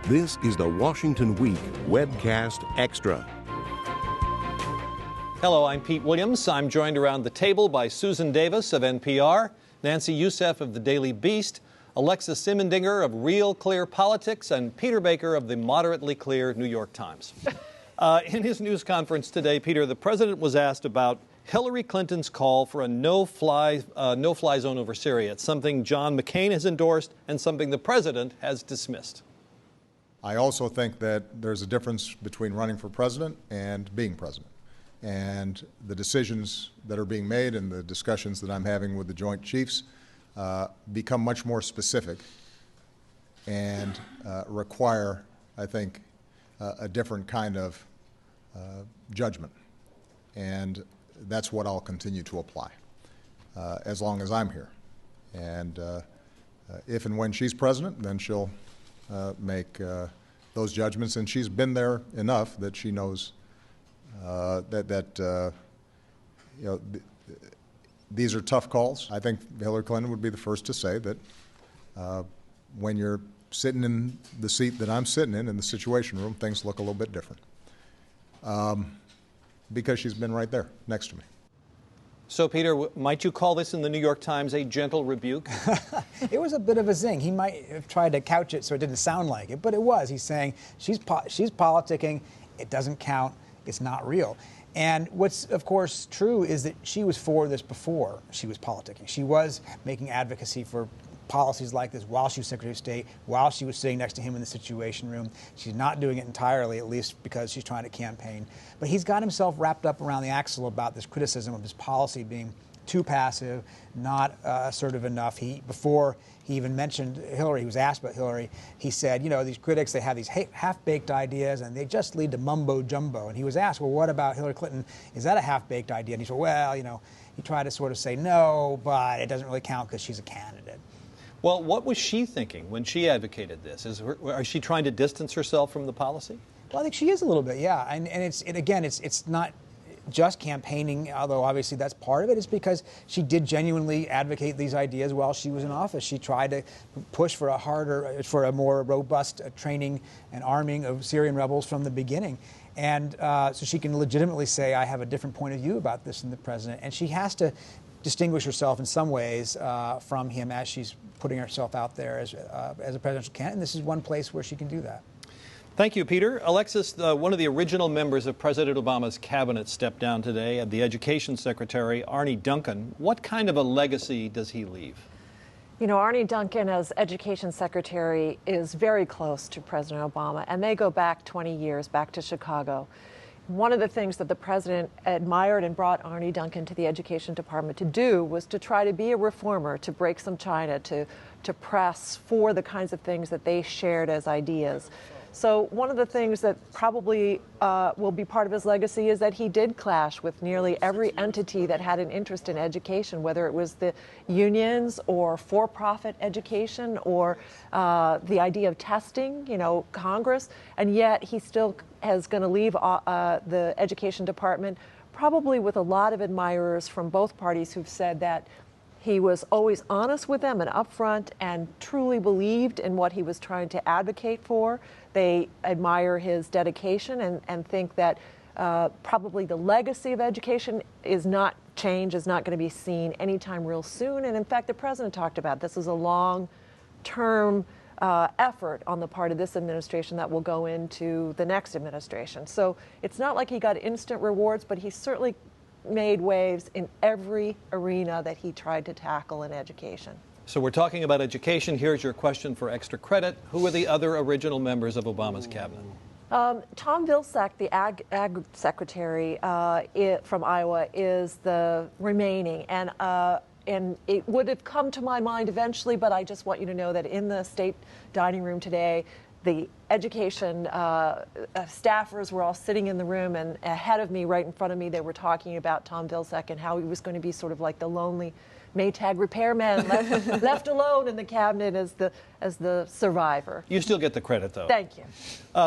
This is the Washington Week Webcast Extra. Hello, I'm Pete Williams. I'm joined around the table by Susan Davis of NPR, Nancy Youssef of the Daily Beast, Alexis Simendinger of Real Clear Politics, and Peter Baker of the moderately clear New York Times. In his news conference today, Peter, the president was asked about Hillary Clinton's call for a no-fly zone over Syria. It's something John McCain has endorsed and something the president has dismissed. I also think that there's a difference between running for president and being president. And the decisions that are being made and the discussions that I'm having with the Joint Chiefs become much more specific and require, I think, a different kind of judgment. And that's what I'll continue to apply as long as I'm here. And if and when she's president, then she'll make those judgments. And she's been there enough that she knows these are tough calls. I think Hillary Clinton would be the first to say that when you're sitting in the seat that I'm sitting in the Situation Room, things look a little bit different. Because she's been right there next to me. So, Peter, might you call this in the New York Times a gentle rebuke? It was a bit of a zing. He might have tried to couch it so it didn't sound like it, but it was. He's saying she's politicking. It doesn't count. It's not real. And what's, of course, true is that she was for this before she was politicking. She was making advocacy for policies like this while she was Secretary of State, while she was sitting next to him in the Situation Room. She's not doing it entirely, at least because she's trying to campaign. But he's got himself wrapped up around the axle about this criticism of his policy being too passive, not assertive enough. Before he even mentioned Hillary, he was asked about Hillary, he said, these critics, they have these half-baked ideas and they just lead to mumbo-jumbo. And he was asked, well, what about Hillary Clinton? Is that a half-baked idea? And he said, well, he tried to sort of say no, but it doesn't really count because she's a candidate. Well, what was she thinking when she advocated this? Is she trying to distance herself from the policy? Well, I think she is a little bit, yeah. And it's not just campaigning, although obviously that's part of it. It's because she did genuinely advocate these ideas while she was in office. She tried to push for a more robust training and arming of Syrian rebels from the beginning. And so she can legitimately say, I have a different point of view about this than the president. And she has to distinguish herself in some ways from him as she's putting herself out there as a presidential candidate. And this is one place where she can do that. Thank you, Peter. Alexis, one of the original members of President Obama's cabinet stepped down today, the Education Secretary, Arne Duncan. What kind of a legacy does he leave? Arne Duncan, as Education Secretary, is very close to President Obama, and they go back 20 years, back to Chicago. One of the things that the president admired and brought Arne Duncan to the Education Department to do was to try to be a reformer, to break some china, to press for the kinds of things that they shared as ideas. So one of the things that probably will be part of his legacy is that he did clash with nearly every entity that had an interest in education, whether it was the unions or for-profit education or the idea of testing, Congress, and yet he still is going to leave the Education Department probably with a lot of admirers from both parties who've said that he was always honest with them and upfront and truly believed in what he was trying to advocate for. They admire his dedication and think that probably the legacy of education is not change, is not going to be seen anytime real soon. And in fact, the president talked about this as a long-term effort on the part of this administration that will go into the next administration. So it's not like he got instant rewards, but he certainly made waves in every arena that he tried to tackle in education. So we're talking about education. Here's your question for extra credit. Who are the other original members of Obama's cabinet? Tom Vilsack, the Ag Secretary from Iowa, is the remaining. And it would have come to my mind eventually, but I just want you to know that in the state dining room today, the education staffers were all sitting in the room, and ahead of me, right in front of me, they were talking about Tom Vilsack and how he was going to be sort of like the lonely Maytag repairman left alone in the cabinet as the survivor. You still get the credit, though. Thank you.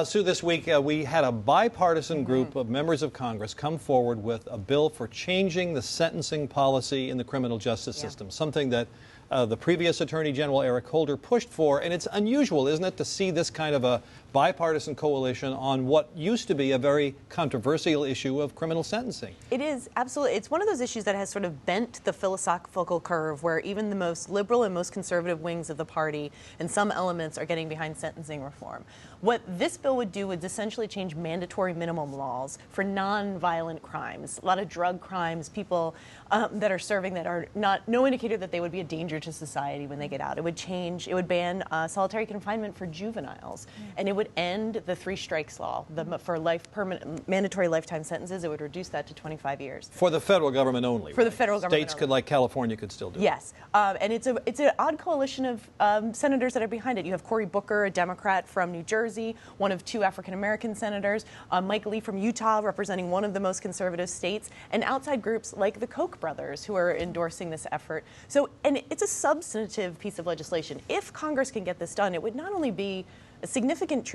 Sue, this week we had a bipartisan group of members of Congress come forward with a bill for changing the sentencing policy in the criminal justice system, something that the previous Attorney General Eric Holder pushed for, and it's unusual, isn't it, to see this kind of a bipartisan coalition on what used to be a very controversial issue of criminal sentencing. It is, absolutely. It's one of those issues that has sort of bent the philosophical curve where even the most liberal and most conservative wings of the party and some elements are getting behind sentencing reform. What this bill would do would essentially change mandatory minimum laws for non-violent crimes. A lot of drug crimes, people that are serving that are no indicator that they would be a danger to society when they get out. It would ban solitary confinement for juveniles, and it would end the 3 strikes law for mandatory lifetime sentences. It would reduce that to 25 years. For the federal government only. For the federal government States only. could, like California, could still do it. Yes, and it's an odd coalition of senators that are behind it. You have Cory Booker, a Democrat from New Jersey, one of 2 African-American senators, Mike Lee from Utah, representing one of the most conservative states, and outside groups like the Koch brothers who are endorsing this effort. So, and it's a substantive piece of legislation. If Congress can get this done, it would not only be a significant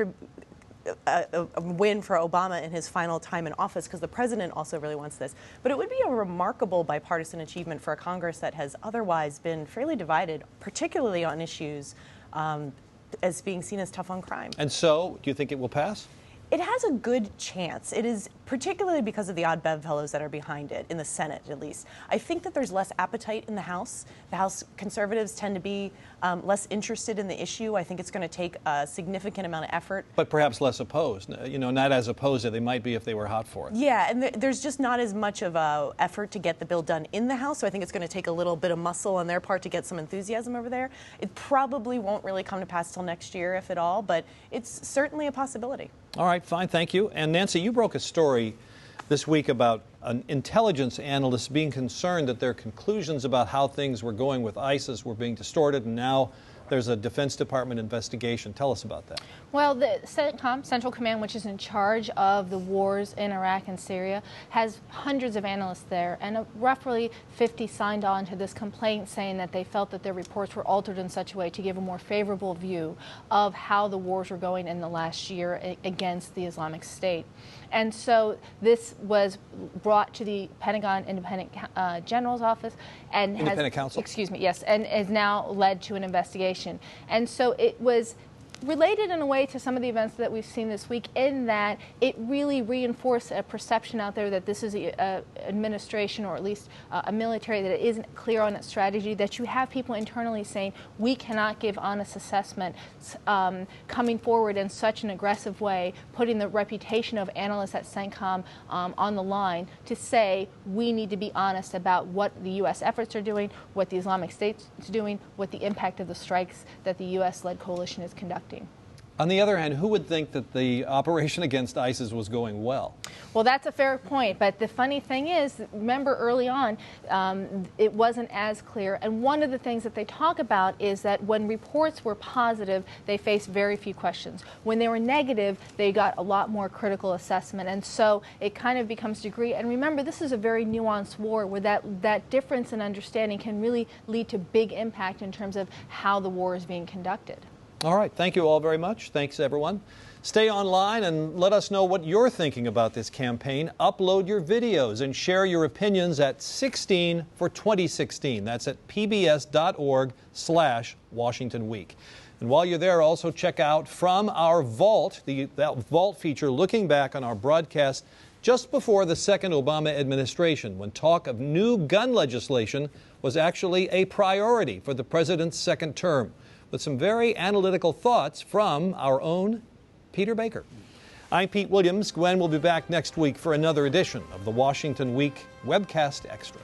a win for Obama in his final time in office, because the president also really wants this, but it would be a remarkable bipartisan achievement for a Congress that has otherwise been fairly divided, particularly on issues as being seen as tough on crime. And so, do you think it will pass? It has a good chance. It is particularly because of the odd bedfellows that are behind it, in the Senate at least. I think that there's less appetite in the House. The House conservatives tend to be less interested in the issue. I think it's going to take a significant amount of effort. But perhaps less opposed. You know, not as opposed as they might be if they were hot for it. Yeah, and there's just not as much of a effort to get the bill done in the House, so I think it's going to take a little bit of muscle on their part to get some enthusiasm over there. It probably won't really come to pass till next year, if at all, but it's certainly a possibility. All right, fine, thank you. And Nancy, you broke a story this week about an intelligence analyst being concerned that their conclusions about how things were going with ISIS were being distorted, and now there's a Defense Department investigation. Tell us about that. Well, the CENTCOM, Central Command, which is in charge of the wars in Iraq and Syria, has hundreds of analysts there, and roughly 50 signed on to this complaint saying that they felt that their reports were altered in such a way to give a more favorable view of how the wars were going in the last year against the Islamic State. And so this was brought to the Pentagon Independent General's Office and Independent Counsel? Excuse me, yes, and has now led to an investigation. And so it was related in a way to some of the events that we've seen this week, in that it really reinforced a perception out there that this is an administration, or at least a military, that isn't clear on its strategy, that you have people internally saying we cannot give honest assessment, coming forward in such an aggressive way, putting the reputation of analysts at CENTCOM on the line to say we need to be honest about what the U.S. efforts are doing, what the Islamic State is doing, what the impact of the strikes that the U.S.-led coalition is conducting. On the other hand, who would think that the operation against ISIS was going well? Well, that's a fair point, but the funny thing is, remember early on, it wasn't as clear, and one of the things that they talk about is that when reports were positive, they faced very few questions. When they were negative, they got a lot more critical assessment, and so it kind of becomes degree. And remember, this is a very nuanced war where that difference in understanding can really lead to big impact in terms of how the war is being conducted. All right. Thank you all very much. Thanks, everyone. Stay online and let us know what you're thinking about this campaign. Upload your videos and share your opinions at 16 for 2016. That's at pbs.org/Washington Week. And while you're there, also check out From Our Vault, that Vault feature looking back on our broadcast just before the second Obama administration, when talk of new gun legislation was actually a priority for the president's second term, with some very analytical thoughts from our own Peter Baker. I'm Pete Williams. Gwen will be back next week for another edition of the Washington Week Webcast Extra.